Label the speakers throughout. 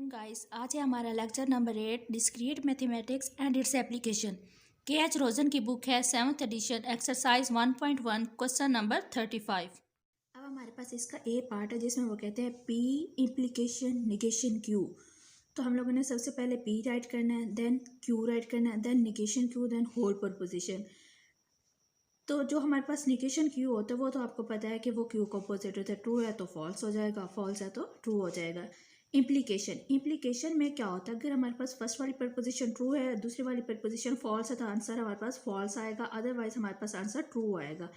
Speaker 1: वालेकुम गाइस। आज है हमारा lecture number 8 discrete mathematics and its application. K H. Rosen की बुक है 7th addition, exercise 1.1, question number 35। अब हमारे पास इसका ए पार्ट है जिसमें वो कहते हैं पी इम्प्लीकेशन निगेशन क्यू। तो हम लोगों ने सबसे पहले पी राइट करना है, देन क्यू राइट करना है, then negation Q, then whole proposition. तो जो हमारे पास निगेशन क्यू होता है वो तो आपको पता है कि वो क्यू का अपोजिट होता है। ट्रू है तो फॉल्स हो जाएगा, फॉल्स है तो ट्रू हो जाएगा। इम्प्लीकेशन में क्या होता है, अगर हमारे पास फर्स्ट वाली प्रपोजिशन ट्रू है, दूसरी वाली प्रपोजिशन फॉल्स है तो आंसर हमारे पास फॉल्स आएगा, अदरवाइज हमारे पास आंसर ट्रू आएगा।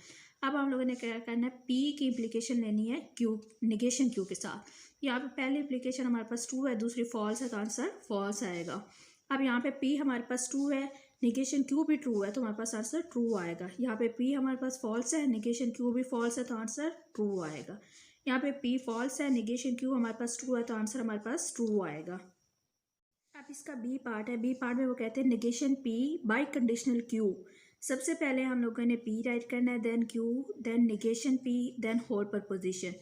Speaker 1: अब हम लोगों ने क्या करना है, पी की इम्प्लीकेशन लेनी है क्यू निगेशन क्यू के साथ। यहाँ पे पहली इम्प्लीकेशन हमारे पास ट्रू है, दूसरी फॉल्स है तो आंसर फॉल्स आएगा। अब यहाँ पे पी हमारे पास ट्रू है, निगेशन क्यू भी ट्रू है तो हमारे पास आंसर ट्रू आएगा। यहाँ पे पी हमारे पास फॉल्स है, निगेशन क्यू भी फॉल्स है तो आंसर ट्रू आएगा। यहाँ पे पी फॉल्स है, निगेशन क्यू हमारे पास ट्रू है तो आंसर हमारे पास ट्रू आएगा। अब इसका बी पार्ट है, बी पार्ट में वो कहते हैं negation P biconditional Q. सबसे पहले हम लोगों ने पी राइट करना है, then Q, then negation P, then whole proposition.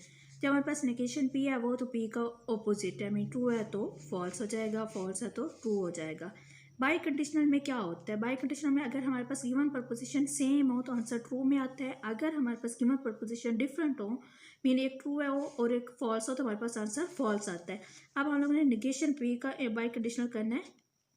Speaker 1: जब हमारे पास निगेशन पी है वो तो पी का ऑपोजिट है, मीन ट्रू है तो फॉल्स हो जाएगा, फॉल्स है तो ट्रू हो जाएगा। बाई कंडीशनल में क्या होता है, बाई कंडीशनल में अगर हमारे पास गिवन प्रपोजिशन सेम हो तो आंसर ट्रू में आता है। अगर हमारे पास गिवन प्रपोजिशन डिफरेंट हो, मीन एक ट्रू है हो और एक फॉल्स हो, तो हमारे पास आंसर फॉल्स आता है। अब हम लोगों ने निगेशन पी का बाई कंडीशनल करना है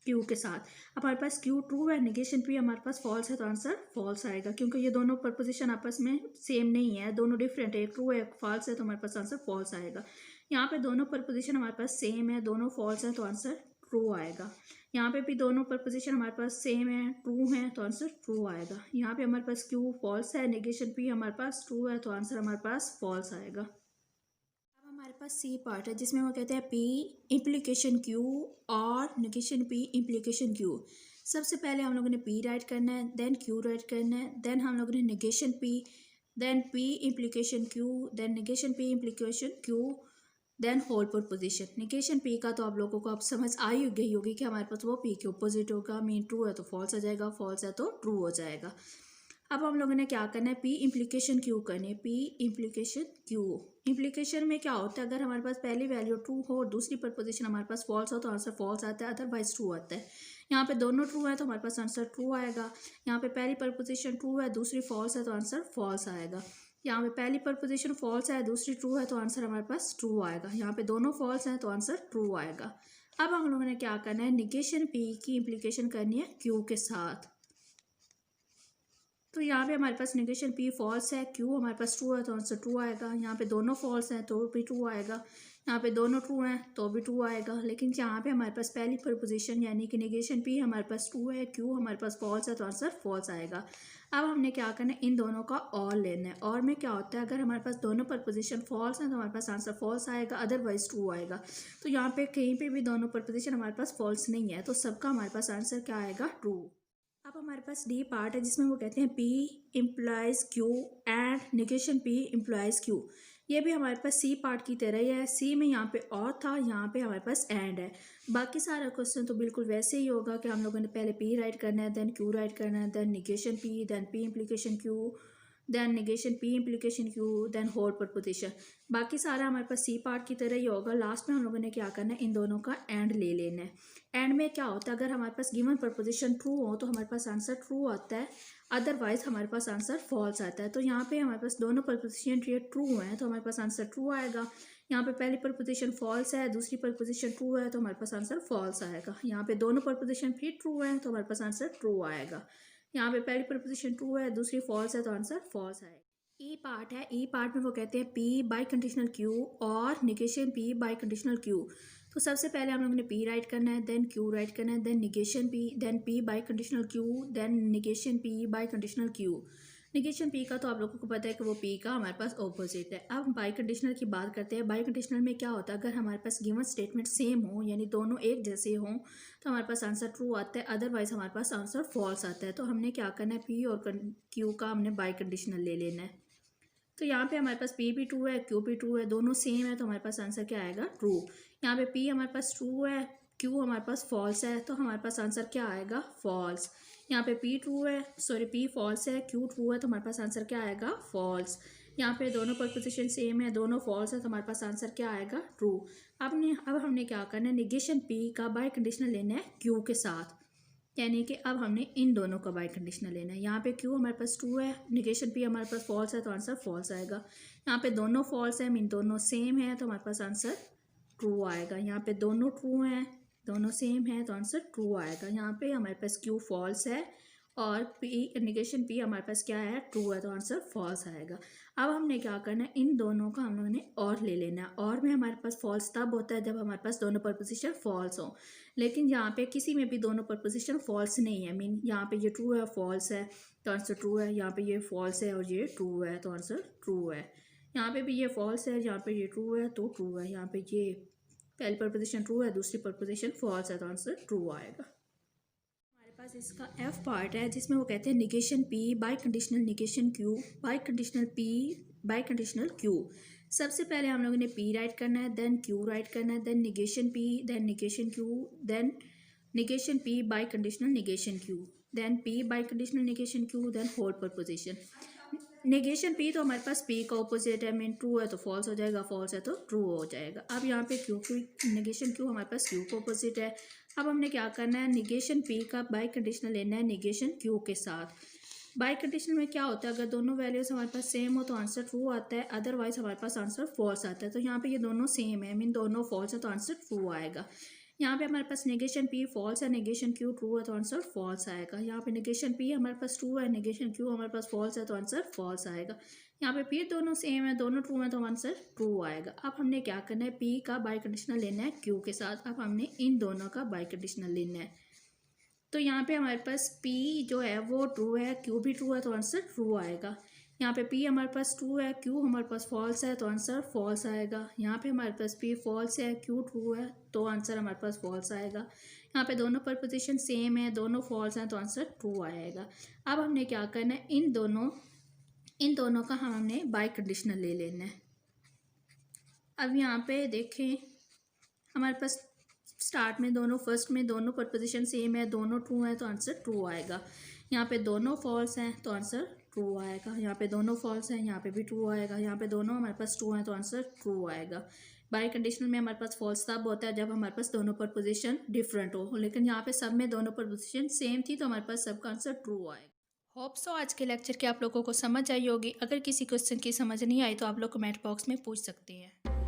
Speaker 1: क्यू के साथ। अब हमारे पास क्यू ट्रू है, निगेशन पी हमारे पास फॉल्स है तो आंसर फॉल्स आएगा, क्योंकि ये दोनों प्रपोजिशन आपस में सेम नहीं है, दोनों डिफरेंट है, एक ट्रू है एक फॉल्स है तो हमारे पास आंसर फॉल्स आएगा। यहाँ पे दोनों प्रपोजिशन हमारे पास सेम है, दोनों फॉल्स है तो आंसर ट्रू आएगा। यहाँ पे भी दोनों प्रपोजिशन हमारे पास सेम है, ट्रू है तो आंसर ट्रू आएगा। यहाँ पे हमारे पास क्यू फॉल्स है, निगेशन पी हमारे पास ट्रू है तो आंसर हमारे पास फॉल्स आएगा। अब हमारे पास सी पार्ट है जिसमें वो कहते हैं पी इम्प्लीकेशन क्यू और निगेशन पी इम्प्लीकेशन क्यू। सबसे पहले हम लोगों ने पी राइट करना है, देन क्यू राइट करना है, देन हम लोगों ने negation P, then P implication Q, then negation P implication Q, then whole proposition. Negation P का तो आप लोगों को अब समझ आ ही गई होगी कि हमारे पास वो पी के अपोजिट होगा, मीन ट्रू है तो फॉल्स हो जाएगा, फॉल्स है तो ट्रू हो जाएगा। अब हम लोगों ने क्या करना है, पी इम्प्लीकेशन क्यू करनी है, पी इम्प्लीकेशन क्यू। इम्प्लीकेशन में क्या होता है, अगर हमारे पास पहली वैल्यू ट्रू हो और दूसरी प्रपोजिशन हमारे पास फॉल्स हो तो आंसर फॉल्स आता है, अदरवाइज ट्रू आता है। यहाँ पे दोनों ट्रू है तो हमारे पास आंसर ट्रू आएगा। यहाँ पे पहली प्रपोजिशन ट्रू है, दूसरी फॉल्स है तो आंसर फॉल्स आएगा। यहाँ पे पहली प्रपोजिशन फॉल्स है, दूसरी ट्रू है तो आंसर हमारे पास ट्रू आएगा। यहाँ पे दोनों फॉल्स हैं तो आंसर ट्रू आएगा। अब हम लोगों ने क्या करना है, निगेशन पी की इम्प्लीकेशन करनी है क्यू के साथ। तो यहाँ पे हमारे पास निगेशन पी फॉल्स है, क्यू हमारे पास ट्रू है तो आंसर ट्रू आएगा। यहाँ पे दोनों फॉल्स हैं तो भी ट्रू आएगा, यहाँ पे दोनों ट्रू हैं तो भी ट्रू आएगा। लेकिन यहाँ पे हमारे पास पहली प्रपोजिशन यानी कि निगेशन पी हमारे पास ट्रू है, क्यू हमारे पास फॉल्स है तो आंसर फॉल्स आएगा। अब हमने क्या करना है, इन दोनों का और लेना है। और में क्या होता है, अगर हमारे पास दोनों प्रपोजिशन फॉल्स हैं तो हमारे पास आंसर फॉल्स आएगा, अदरवाइज ट्रू आएगा। तो यहाँ पे कहीं पे भी दोनों प्रपोजिशन हमारे पास फॉल्स नहीं है तो सबका हमारे पास आंसर क्या आएगा, ट्रू। अब हमारे पास डी पार्ट है जिसमें वो कहते हैं P implies Q and negation P implies Q. ये भी हमारे पास सी पार्ट की तरह ही है। सी में यहाँ पे और था, यहाँ पे हमारे पास एंड है। बाकी सारा क्वेश्चन तो बिल्कुल वैसे ही होगा कि हम लोगों ने पहले पी राइट करना है, देन क्यू राइट करना है, then negation P, then P implication Q, then negation P implication Q, then whole proposition. बाकी सारा हमारे पास सी पार्ट की तरह ही होगा। लास्ट में हम लोगों ने क्या करना है, इन दोनों का एंड ले लेना है। एंड में क्या होता है, अगर हमारे पास गिवन प्रपोजिशन ट्रू हो तो हमारे पास आंसर ट्रू आता है, अदरवाइज हमारे पास आंसर फॉल्स आता है। तो यहाँ पे हमारे पास दोनों प्रपोजिशन ट्रू हैं तो हमारे पास आंसर ट्रू आएगा। यहाँ पे पहली प्रपोजिशन फॉल्स है, दूसरी प्रपोजिशन ट्रू है तो हमारे पास आंसर फॉल्स आएगा। यहाँ पे दोनों प्रपोजिशन फिर ट्रू है तो हमारे पास आंसर ट्रू आएगा। यहाँ पे पहली प्रपोजिशन ट्रू है, दूसरी फॉल्स है तो आंसर फॉल्स आएगा। ई पार्ट है, ई पार्ट में वो कहते हैं पी बाई कंडीशनल क्यू और negation P biconditional Q. तो सबसे पहले हम लोगों ने पी राइट करना है, देन क्यू राइट करना है, then negation P, then P biconditional Q, then negation P biconditional Q. Negation P का तो आप लोगों को पता है कि वो पी का हमारे पास ऑपोजिट है। अब हम बाई कंडीशनल की बात करते हैं। बाई कंडीशनल में क्या होता है, अगर हमारे पास गिवन स्टेटमेंट सेम हो यानी दोनों एक जैसे हों तो हमारे पास आंसर ट्रू आता है, अदरवाइज हमारे पास आंसर फॉल्स आता है। तो हमने क्या करना है, पी और क्यू का हमने बाई कंडीशनल ले लेना है। तो यहाँ पे हमारे पास पी भी ट्रू है, क्यू भी ट्रू है, दोनों सेम है तो हमारे पास आंसर क्या आएगा, ट्रू। यहाँ पे पी हमारे पास ट्रू है, क्यू हमारे पास फॉल्स है तो हमारे पास आंसर क्या आएगा, फॉल्स। यहाँ पे पी फॉल्स है, क्यू ट्रू है तो हमारे पास आंसर क्या आएगा, फॉल्स। यहाँ पे दोनों प्रपोजिशन सेम है, दोनों फॉल्स है, तो हमारे पास आंसर क्या आएगा? ट्रू। अब हमने क्या करना है, निगेशन पी का बाय कंडीशनल लेना है क्यू के साथ, यानी कि अब हमने इन दोनों का बाय कंडीशनल लेना है। यहाँ पे क्यू हमारे पास ट्रू है, निगेशन पी हमारे पास फॉल्स है, तो आंसर फॉल्स आएगा। यहाँ पे दोनों फॉल्स है, मीन दोनों सेम है, तो हमारे पास आंसर ट्रू आएगा। यहाँ पे दोनों ट्रू हैं, दोनों सेम है, तो आंसर ट्रू आएगा। यहाँ पे हमारे पास क्यू फॉल्स है और पी निगेशन पी हमारे पास क्या है? ट्रू है, तो आंसर फॉल्स आएगा। अब हमने क्या करना है, इन दोनों का हम लोगों ने और ले लेना है। और में हमारे पास फॉल्स तब होता है जब हमारे पास दोनों प्रपोजिशन फॉल्स हो, लेकिन यहाँ पे किसी में भी दोनों प्रपोजिशन फॉल्स नहीं है, मीन यहाँ पे ये ट्रू है फॉल्स है, तो आंसर ट्रू है। यहाँ पे ये फॉल्स है और ये ट्रू है, तो आंसर ट्रू है। यहाँ पे भी ये फॉल्स है, यहाँ पे ये ट्रू है, तो ट्रू है। यहाँ पे ये पहली प्रपोजिशन ट्रू है, दूसरी प्रपोजिशन फॉल्स है, तो आंसर ट्रू आएगा। हमारे पास इसका एफ पार्ट है जिसमें वो कहते हैं negation P biconditional negation Q by conditional P biconditional Q. सबसे पहले हम लोगों ने पी राइट करना है, देन क्यू राइट करना है, then negation P, then negation Q, then negation P biconditional negation Q, then P biconditional negation Q, then whole proposition. Negation P तो हमारे पास पी का ऑपोजिट है, mean true है तो false हो जाएगा, फॉल्स है तो ट्रू हो जाएगा। अब यहाँ पे क्यू नेगेशन क्यू हमारे पास क्यू का ऑपोजिट है। अब हमने क्या करना है, निगेशन पी का बाय कंडीशनल लेना है निगेशन क्यू के साथ। बाय कंडीशनल में क्या होता है, अगर दोनों वैल्यूज हमारे पास सेम हो तो आंसर ट्रू आता है, अदरवाइज हमारे पास आंसर फॉल्स आता है। तो यहाँ पे ये दोनों सेम है, मीन दोनों फॉल्स है, तो आंसर ट्रू आएगा। यहाँ पे हमारे पास नेगेशन पी फॉल्स है, नेगेशन क्यू ट्रू है, तो आंसर फॉल्स आएगा। यहाँ पे नेगेशन पी हमारे पास ट्रू है, नेगेशन क्यू हमारे पास फॉल्स है, तो आंसर फॉल्स आएगा। यहाँ पे फिर दोनों सेम है, दोनों ट्रू है, तो आंसर ट्रू आएगा। अब हमने क्या करना है, पी का बाय कंडीशनल लेना है क्यू के साथ। अब हमने इन दोनों का बाय कंडीशनल लेना है, तो यहाँ पे हमारे पास पी जो है वो ट्रू है, क्यू भी ट्रू है, तो आंसर ट्रू आएगा। यहाँ पे पी हमारे पास ट्रू है, क्यू हमारे पास फॉल्स है, तो आंसर फॉल्स आएगा। यहाँ पे हमारे पास पी फॉल्स है, क्यू ट्रू है, तो आंसर हमारे पास फॉल्स आएगा। यहाँ पे दोनों प्रपोजिशन सेम है, दोनों फॉल्स हैं, तो आंसर ट्रू आएगा। अब हमने क्या करना है, इन दोनों का हमने बाय कंडीशनल ले लेना है। अब यहाँ पे देखें, हमारे पास स्टार्ट में फर्स्ट में दोनों प्रपोजिशन सेम है, दोनों ट्रू हैं, तो आंसर ट्रू आएगा। यहाँ पे दोनों फॉल्स हैं, तो आंसर ट्रू आएगा। यहाँ पे दोनों फॉल्स हैं, यहाँ पे भी ट्रू आएगा। यहाँ पे दोनों हमारे पास ट्रू हैं, तो आंसर ट्रू आएगा। बाय कंडीशनल में हमारे पास फॉल्स तब होता है जब हमारे पास दोनों प्रपोजिशन डिफरेंट हो, लेकिन यहाँ पे सब में दोनों प्रपोजिशन सेम थी, तो हमारे पास सबका आंसर ट्रू आएगा। होप सो आज के लेक्चर की आप लोगों को समझ आई होगी। अगर किसी क्वेश्चन की समझ नहीं आई तो आप लोग कमेंट बॉक्स में पूछ सकते हैं।